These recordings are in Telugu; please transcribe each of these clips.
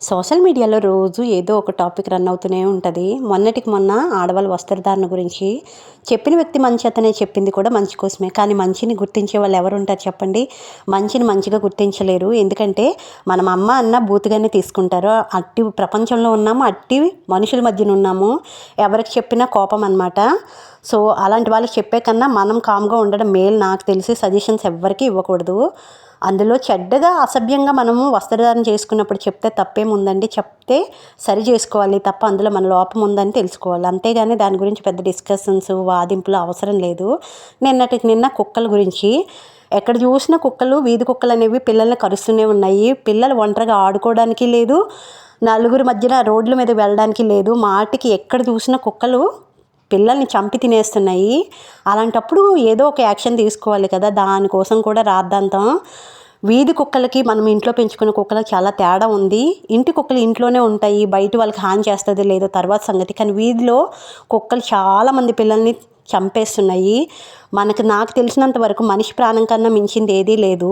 సోషల్ మీడియాలో రోజు ఏదో ఒక టాపిక్ రన్ అవుతూనే ఉంటుంది. మొన్నటికి మొన్న ఆడవాళ్ళ వస్త్రధారణ గురించి చెప్పిన వ్యక్తి మంచి అతనే చెప్పింది కూడా మంచి కోసమే. కానీ మంచిని గుర్తించే వాళ్ళు ఎవరు ఉంటారు చెప్పండి? మంచిని మంచిగా గుర్తించలేరు. ఎందుకంటే మనం అమ్మ అన్న బూతుగానే తీసుకుంటారు. అట్టి ప్రపంచంలో ఉన్నాము, అట్టి మనుషుల మధ్యన ఉన్నాము. ఎవరికి చెప్పినా కోపం అనమాట. సో అలాంటి వాళ్ళకి చెప్పే కన్నా మనం కామ్గా ఉండడం మేలు. నాకు తెలిసి సజెషన్స్ ఎవ్వరికీ ఇవ్వకూడదు. అందులో చెడ్డగా అసభ్యంగా మనము వస్త్రధారణ చేసుకున్నప్పుడు చెప్తే తప్పేముందండి? చెప్తే సరి చేసుకోవాలి తప్ప అందులో మన లోపం ఉందని తెలుసుకోవాలి. అంతేగాని దాని గురించి పెద్ద డిస్కషన్స్, వాదింపులు అవసరం లేదు. నిన్నటికి నిన్న కుక్కల గురించి ఎక్కడ చూసినా కుక్కలు, వీధి కుక్కలు అనేవి పిల్లల్ని కరుస్తూనే ఉన్నాయి. పిల్లలు ఒంటరిగా ఆడుకోవడానికి లేదు, నలుగురి మధ్యన రోడ్ల మీద వెళ్ళడానికి లేదు. మాటికి ఎక్కడ చూసినా కుక్కలు పిల్లల్ని చంపి తినేస్తున్నాయి. అలాంటప్పుడు ఏదో ఒక యాక్షన్ తీసుకోవాలి కదా. దానికోసం కూడా రాద్ధాంతం. వీధి కుక్కలకి మనం ఇంట్లో పెంచుకునే కుక్కలకి చాలా తేడా ఉంది. ఇంటి కుక్కలు ఇంట్లోనే ఉంటాయి, బయట వాళ్ళకి హాని చేస్తుంది లేదో తర్వాత సంగతి. కానీ వీధిలో కుక్కలు చాలామంది పిల్లల్ని చంపేస్తున్నాయి. నాకు తెలిసినంత వరకు మనిషి ప్రాణం కన్నా మించింది ఏదీ లేదు.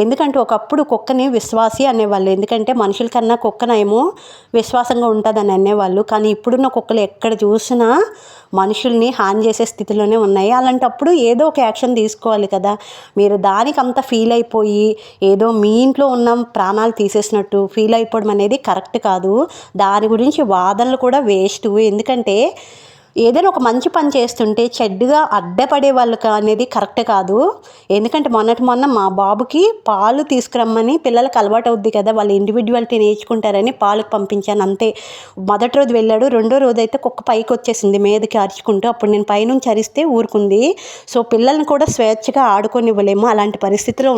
ఎందుకంటే ఒకప్పుడు కుక్కని విశ్వాసి అనేవాళ్ళు. ఎందుకంటే మనుషుల కన్నా కుక్కనేమో విశ్వాసంగా ఉంటుందని అనేవాళ్ళు. కానీ ఇప్పుడున్న కుక్కలు ఎక్కడ చూసినా మనుషుల్ని హాని చేసే స్థితిలోనే ఉన్నాయి. అలాంటప్పుడు ఏదో ఒక యాక్షన్ తీసుకోవాలి కదా. మీరు దానికి అంత ఫీల్ అయిపోయి ఏదో మీ ఇంట్లో ఉన్న ప్రాణాలు తీసేసినట్టు ఫీల్ అయిపోవడం అనేది కరెక్ట్ కాదు. దాని గురించి వాదనలు కూడా వేస్ట్. ఎందుకంటే ఏదైనా ఒక మంచి పని చేస్తుంటే చెడ్డగా అడ్డపడే వాళ్ళకి అనేది కరెక్ట్ కాదు. ఎందుకంటే మొన్న మా బాబుకి పాలు తీసుకురమ్మని పిల్లలకు అలవాటు అవుద్ది కదా, వాళ్ళు ఇండివిజువాలిటీ నేర్చుకుంటారని పాలకు పంపించాను అంతే. మొదటి రోజు వెళ్ళాడు, రెండో రోజు అయితే కుక్క పైకి వచ్చేసింది మీదకి అరుచుకుంటూ. అప్పుడు నేను పైనుంచి అరిస్తే ఊరుకుంది. సో పిల్లల్ని కూడా స్వేచ్ఛగా ఆడుకోనివ్వలేము అలాంటి పరిస్థితిలో